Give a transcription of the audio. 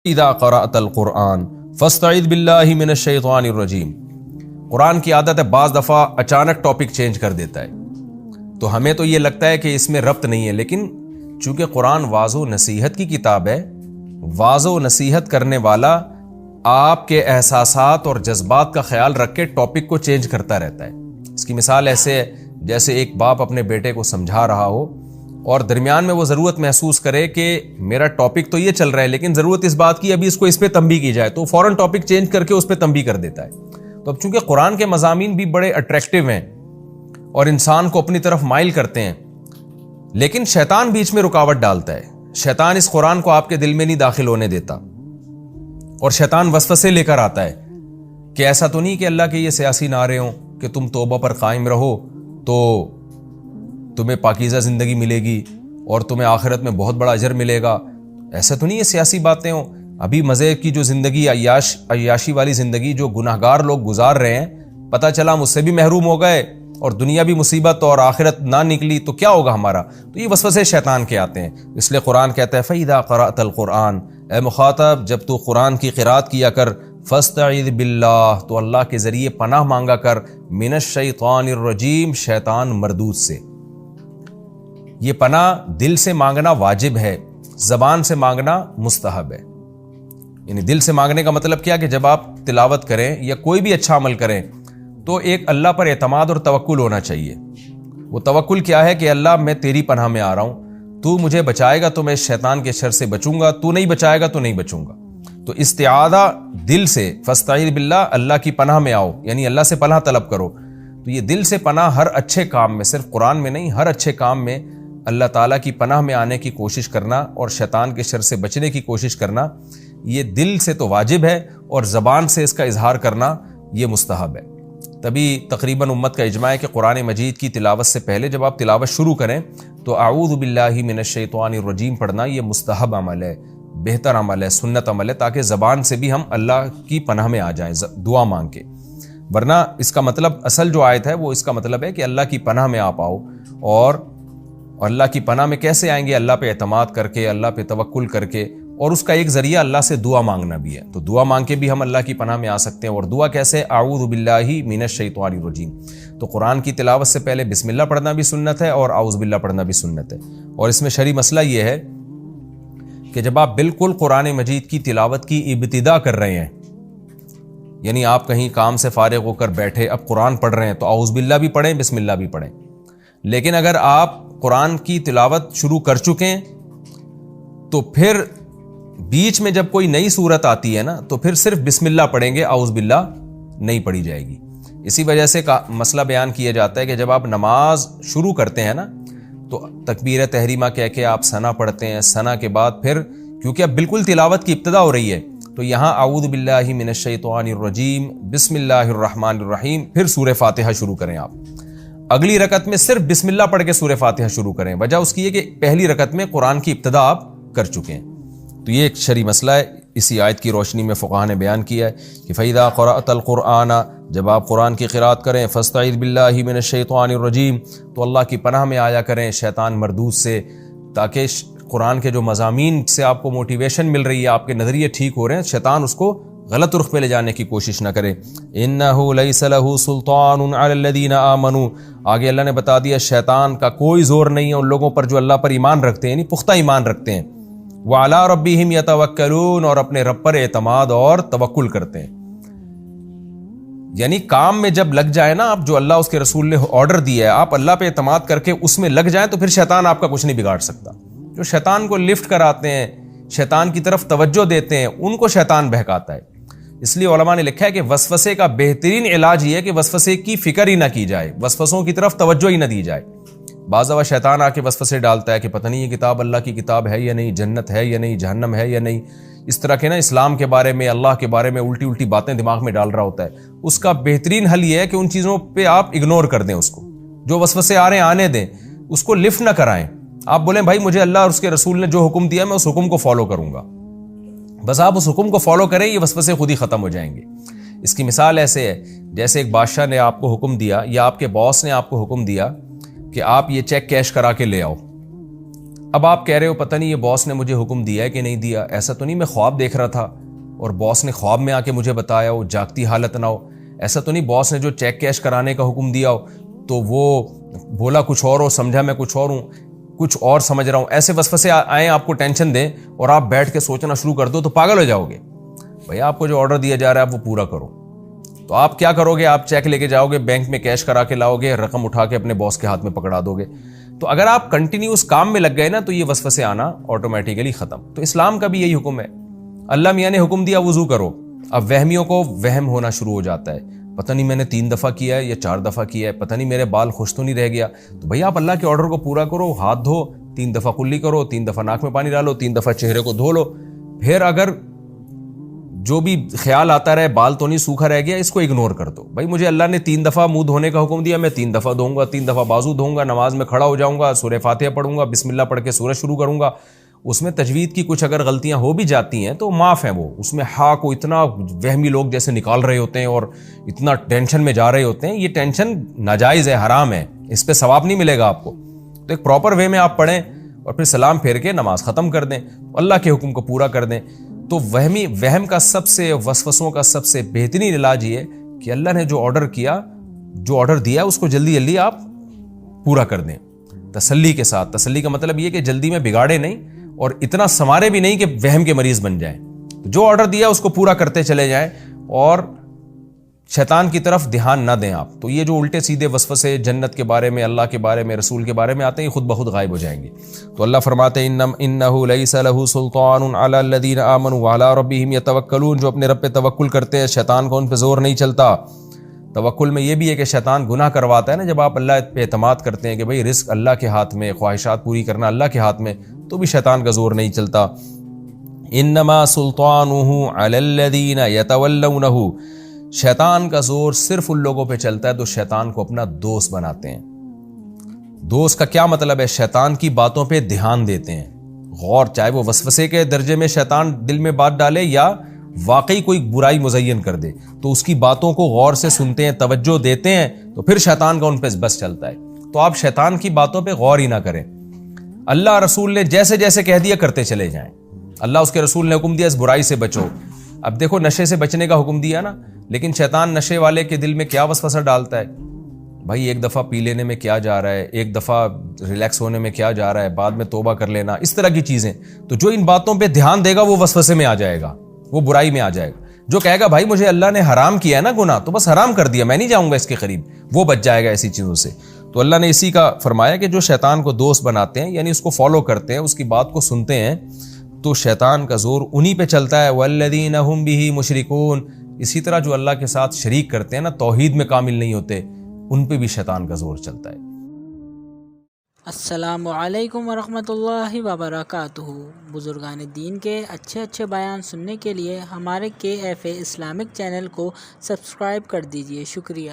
اذا قرأت القرآن فاستعذ باللہ من الشیطان الرجیم۔ قرآن کی عادت ہے بعض دفعہ اچانک ٹاپک چینج کر دیتا ہے، تو ہمیں تو یہ لگتا ہے کہ اس میں ربط نہیں ہے، لیکن چونکہ قرآن واعظ و نصیحت کی کتاب ہے، واعظ و نصیحت کرنے والا آپ کے احساسات اور جذبات کا خیال رکھ کے ٹاپک کو چینج کرتا رہتا ہے۔ اس کی مثال ایسے ہے جیسے ایک باپ اپنے بیٹے کو سمجھا رہا ہو اور درمیان میں وہ ضرورت محسوس کرے کہ میرا ٹاپک تو یہ چل رہا ہے لیکن ضرورت اس بات کی ابھی اس کو اس پہ تنبیہ کی جائے، تو فوراً ٹاپک چینج کر کے اس پہ تنبیہ کر دیتا ہے۔ تو اب چونکہ قرآن کے مضامین بھی بڑے اٹریکٹیو ہیں اور انسان کو اپنی طرف مائل کرتے ہیں، لیکن شیطان بیچ میں رکاوٹ ڈالتا ہے۔ شیطان اس قرآن کو آپ کے دل میں نہیں داخل ہونے دیتا، اور شیطان وسوسے لے کر آتا ہے کہ ایسا تو نہیں کہ اللہ کے یہ سیاسی نعرے ہوں کہ تم توبہ پر قائم رہو تو تمہیں پاکیزہ زندگی ملے گی اور تمہیں آخرت میں بہت بڑا اجر ملے گا، ایسا تو نہیں یہ سیاسی باتیں ہوں۔ ابھی مزے کی جو زندگی، عیاشی والی زندگی جو گناہگار لوگ گزار رہے ہیں، پتہ چلا مجھ سے بھی محروم ہو گئے اور دنیا بھی مصیبت اور آخرت نہ نکلی تو کیا ہوگا ہمارا؟ تو یہ وسوسے شیطان کے آتے ہیں۔ اس لیے قرآن کہتا ہے فَإِذَا قَرَأْتَ الْقُرْآنَ، اے مخاطب جب تو قرآن کی قرات کیا کر، فَاسْتَعِذْ بِاللَّهِ، تو اللہ کے ذریعے پناہ مانگا کر، مِنَ الشَّيْطَانِ الرَّجِيمِ، شیطان مردود سے۔ یہ پناہ دل سے مانگنا واجب ہے، زبان سے مانگنا مستحب ہے۔ یعنی دل سے مانگنے کا مطلب کیا کہ جب آپ تلاوت کریں یا کوئی بھی اچھا عمل کریں تو ایک اللہ پر اعتماد اور توکل ہونا چاہیے۔ وہ توکل کیا ہے کہ اللہ میں تیری پناہ میں آ رہا ہوں، تو مجھے بچائے گا تو میں شیطان کے شر سے بچوں گا، تو نہیں بچائے گا تو نہیں بچوں گا۔ تو استعاذہ دل سے، فاستعیذ باللہ، اللہ کی پناہ میں آؤ، یعنی اللہ سے پناہ طلب کرو۔ تو یہ دل سے پناہ ہر اچھے کام میں، صرف قرآن میں نہیں، ہر اچھے کام میں اللہ تعالیٰ کی پناہ میں آنے کی کوشش کرنا اور شیطان کے شر سے بچنے کی کوشش کرنا، یہ دل سے تو واجب ہے اور زبان سے اس کا اظہار کرنا یہ مستحب ہے۔ تبھی تقریباً امت کا اجماع ہے کہ قرآن مجید کی تلاوت سے پہلے جب آپ تلاوت شروع کریں تو اعوذ باللہ من الشیطان الرجیم پڑھنا یہ مستحب عمل ہے، بہتر عمل ہے، سنت عمل ہے، تاکہ زبان سے بھی ہم اللہ کی پناہ میں آ جائیں دعا مانگ کے۔ ورنہ اس کا مطلب، اصل جو آیت ہے وہ اس کا مطلب ہے کہ اللہ کی پناہ میں آپ آؤ، اور اللہ کی پناہ میں کیسے آئیں گے؟ اللہ پہ اعتماد کر کے، اللہ پہ توکل کر کے، اور اس کا ایک ذریعہ اللہ سے دعا مانگنا بھی ہے۔ تو دعا مانگ کے بھی ہم اللہ کی پناہ میں آ سکتے ہیں، اور دعا کیسے؟ اعوذ باللہ من الشیطان الرجیم۔ تو قرآن کی تلاوت سے پہلے بسم اللہ پڑھنا بھی سنت ہے اور اعوذ باللہ پڑھنا بھی سنت ہے۔ اور اس میں شرعی مسئلہ یہ ہے کہ جب آپ بالکل قرآن مجید کی تلاوت کی ابتدا کر رہے ہیں، یعنی آپ کہیں کام سے فارغ ہو کر بیٹھے اب قرآن پڑھ رہے ہیں، تو اعوذ باللہ بھی پڑھیں، بسم اللہ بھی پڑھیں۔ لیکن اگر آپ قرآن کی تلاوت شروع کر چکے ہیں تو پھر بیچ میں جب کوئی نئی صورت آتی ہے نا تو پھر صرف بسم اللہ پڑھیں گے، اعوذ باللہ نہیں پڑھی جائے گی۔ اسی وجہ سے مسئلہ بیان کیا جاتا ہے کہ جب آپ نماز شروع کرتے ہیں نا تو تکبیر تحریمہ کہہ کے آپ ثنا پڑھتے ہیں، ثنا کے بعد پھر کیونکہ اب بالکل تلاوت کی ابتدا ہو رہی ہے تو یہاں اعوذ باللہ من الشیطان الرجیم، بسم اللہ الرحمن الرحیم، پھر سورہ فاتحہ شروع کریں۔ آپ اگلی رکعت میں صرف بسم اللہ پڑھ کے سورہ فاتحہ شروع کریں، وجہ اس کی ہے کہ پہلی رکعت میں قرآن کی ابتدا آپ کر چکے ہیں۔ تو یہ ایک شرعی مسئلہ ہے، اسی آیت کی روشنی میں فقہاء نے بیان کیا ہے کہ فَإِذَا قَرَأْتَ الْقُرْآنَ، جب آپ قرآن کی قرات کریں، فَاسْتَعِذْ بِاللَّهِ مِنَ الشَّيْطَانِ الرَّجِيمِ، تو اللہ کی پناہ میں آیا کریں شیطان مردود سے، تاکہ قرآن کے جو مضامین سے آپ کو موٹیویشن مل رہی ہے، آپ کے نظریے ٹھیک ہو رہے ہیں، شیطان اس کو غلط رخ پہ لے جانے کی کوشش نہ کرے۔ اِنَّهُ لَيْسَ لَهُ سُلْطَانٌ عَلَى الَّذِينَ آمَنُوا، آگے اللہ نے بتا دیا شیطان کا کوئی زور نہیں ہے ان لوگوں پر جو اللہ پر ایمان رکھتے ہیں، یعنی پختہ ایمان رکھتے ہیں، وَعَلَىٰ رَبِّهِمْ يَتَوَكَّلُونَ، اور اپنے رب پر اعتماد اور توکل کرتے ہیں۔ یعنی کام میں جب لگ جائے نا آپ، جو اللہ اس کے رسول نے آرڈر دیا ہے، آپ اللہ پہ اعتماد کر کے اس میں لگ جائیں تو پھر شیطان آپ کا کچھ نہیں بگاڑ سکتا۔ جو شیطان کو لفٹ کراتے ہیں، شیطان کی طرف توجہ دیتے ہیں، ان کو شیطان بہکاتا ہے۔ اس لیے علماء نے لکھا ہے کہ وسوسے کا بہترین علاج یہ ہے کہ وسوسے کی فکر ہی نہ کی جائے، وسوسوں کی طرف توجہ ہی نہ دی جائے۔ بعض دفعہ شیطان آ کے وسوسے ڈالتا ہے کہ پتہ نہیں یہ کتاب اللہ کی کتاب ہے یا نہیں، جنت ہے یا نہیں، جہنم ہے یا نہیں، اس طرح کے نا اسلام کے بارے میں، اللہ کے بارے میں الٹی الٹی باتیں دماغ میں ڈال رہا ہوتا ہے۔ اس کا بہترین حل یہ ہے کہ ان چیزوں پہ آپ اگنور کر دیں، اس کو جو وسوسے آ رہے ہیں آنے دیں، اس کو لفٹ نہ کرائیں۔ آپ بولیں بھائی مجھے اللہ اور اس کے رسول نے جو حکم دیا میں اس حکم کو فالو کروں گا، بس آپ اس حکم کو فالو کریں، یہ وسوسے خود ہی ختم ہو جائیں گے۔ اس کی مثال ایسے ہے جیسے ایک بادشاہ نے آپ کو حکم دیا یا آپ کے باس نے آپ کو حکم دیا کہ آپ یہ چیک کیش کرا کے لے آؤ۔ اب آپ کہہ رہے ہو پتہ نہیں یہ باس نے مجھے حکم دیا ہے کہ نہیں دیا، ایسا تو نہیں میں خواب دیکھ رہا تھا اور باس نے خواب میں آ کے مجھے بتایا ہو، جاگتی حالت نہ ہو، ایسا تو نہیں باس نے جو چیک کیش کرانے کا حکم دیا ہو تو وہ بولا کچھ اور ہو، سمجھا میں کچھ اور ہوں، کچھ اور سمجھ رہا ہوں، ایسے وسوسے آئیں آپ کو ٹینشن دیں اور آپ بیٹھ کے سوچنا شروع کر دو تو پاگل ہو جاؤ گے۔ بھئی آپ کو جو آرڈر دیا جا رہا ہے آپ وہ پورا کرو۔ تو آپ کیا کرو گے؟ آپ چیک لے کے جاؤ گے، بینک میں کیش کرا کے لاؤ گے، رقم اٹھا کے اپنے باس کے ہاتھ میں پکڑا دو گے۔ تو اگر آپ کنٹینیوس کام میں لگ گئے نا تو یہ وسوسے آنا آٹومیٹیکلی ختم۔ تو اسلام کا بھی یہی حکم ہے، اللہ میاں نے حکم دیا وضو کرو، اب وہمیوں کو وہم ہونا شروع ہو جاتا ہے، پتہ نہیں میں نے 3 دفعہ کیا ہے یا 4 دفعہ کیا ہے، پتہ نہیں میرے بال خوش تو نہیں رہ گیا۔ تو بھئی آپ اللہ کے آرڈر کو پورا کرو، ہاتھ دھو، 3 دفعہ کلی کرو، 3 دفعہ ناک میں پانی ڈالو، 3 دفعہ چہرے کو دھو لو۔ پھر اگر جو بھی خیال آتا رہے بال تو نہیں سوکھا رہ گیا، اس کو اگنور کر دو۔ بھائی مجھے اللہ نے 3 دفعہ منہ دھونے کا حکم دیا، میں 3 دفعہ دھوں گا، 3 دفعہ بازو دھوں گا، نماز میں کھڑا ہو جاؤں گا، سورہ فاتحہ پڑھوں گا، بسم اللہ پڑھ کے سورج شروع کروں گا۔ اس میں تجوید کی کچھ اگر غلطیاں ہو بھی جاتی ہیں تو معاف ہیں وہ، اس میں ہاں کو اتنا وہمی لوگ جیسے نکال رہے ہوتے ہیں اور اتنا ٹینشن میں جا رہے ہوتے ہیں، یہ ٹینشن ناجائز ہے، حرام ہے، اس پہ ثواب نہیں ملے گا آپ کو۔ تو ایک پراپر وے میں آپ پڑھیں اور پھر سلام پھیر کے نماز ختم کر دیں، اللہ کے حکم کو پورا کر دیں۔ تو وہم کا سب سے، وسوسوں کا سب سے بہترین علاج یہ ہے کہ اللہ نے جو آرڈر کیا، جو آرڈر دیا اس کو جلدی جلدی آپ پورا کر دیں تسلی کے ساتھ۔ تسلی کا مطلب یہ کہ جلدی میں بگاڑے نہیں اور اتنا سنوارے بھی نہیں کہ وہم کے مریض بن جائیں۔ جو آرڈر دیا اس کو پورا کرتے چلے جائیں اور شیطان کی طرف دھیان نہ دیں آپ۔ تو یہ جو الٹے سیدھے وسوسے جنت کے بارے میں، اللہ کے بارے میں، رسول کے بارے میں آتے ہیں، یہ خود بخود غائب ہو جائیں گے۔ تو اللہ فرماتے ہیں انہ لیس لہ سلطان علی الذین آمنوا وعلی ربہم یتوکلون، جو اپنے رب پہ توکل کرتے ہیں شیطان کو ان پہ زور نہیں چلتا۔ توکل میں یہ بھی ہے کہ شیطان گناہ کرواتا ہے نا، جب آپ اللہ پہ اعتماد کرتے ہیں کہ بھئی رزق اللہ کے ہاتھ میں، خواہشات پوری کرنا اللہ کے ہاتھ میں، تو بھی شیطان کا زور نہیں چلتا۔ انما سلطانہ علی الذین یتولونہ، شیطان کا زور صرف ان لوگوں پہ چلتا ہے جو شیطان کو اپنا دوست بناتے ہیں۔ دوست کا کیا مطلب ہے؟ شیطان کی باتوں پہ دھیان دیتے ہیں، غور، چاہے وہ وسوسے کے درجے میں شیطان دل میں بات ڈالے یا واقعی کوئی برائی مزین کر دے، تو اس کی باتوں کو غور سے سنتے ہیں، توجہ دیتے ہیں، تو پھر شیطان کا ان پہ بس چلتا ہے۔ تو آپ شیطان کی باتوں پہ غور ہی نہ کریں، اللہ رسول نے جیسے جیسے کہہ دیا کرتے چلے جائیں۔ اللہ اس کے رسول نے حکم دیا اس برائی سے بچو۔ اب دیکھو نشے سے بچنے کا حکم دیا نا، لیکن شیطان نشے والے کے دل میں کیا وسوسہ ڈالتا ہے؟ بھائی ایک دفعہ پی لینے میں کیا جا رہا ہے، ایک دفعہ ریلیکس ہونے میں کیا جا رہا ہے، بعد میں توبہ کر لینا، اس طرح کی چیزیں۔ تو جو ان باتوں پہ دھیان دے گا وہ وسوسے میں آ جائے گا، وہ برائی میں آ جائے گا۔ جو کہے گا بھائی مجھے اللہ نے حرام کیا ہے نا گناہ، تو بس حرام کر دیا، میں نہیں جاؤں گا اس کے قریب، وہ بچ جائے گا ایسی چیزوں سے۔ تو اللہ نے اسی کا فرمایا کہ جو شیطان کو دوست بناتے ہیں، یعنی اس کو فالو کرتے ہیں، اس کی بات کو سنتے ہیں، تو شیطان کا زور انہی پہ چلتا ہے۔ والذین هم به مشرکون، اسی طرح جو اللہ کے ساتھ شریک کرتے ہیں نا، توحید میں کامل نہیں ہوتے، ان پہ بھی شیطان کا زور چلتا ہے۔ السلام علیکم ورحمۃ اللہ وبرکاتہ۔ بزرگان دین کے اچھے بیان سننے کے لیے ہمارے KFA اسلامک چینل کو سبسکرائب کر دیجیے، شکریہ۔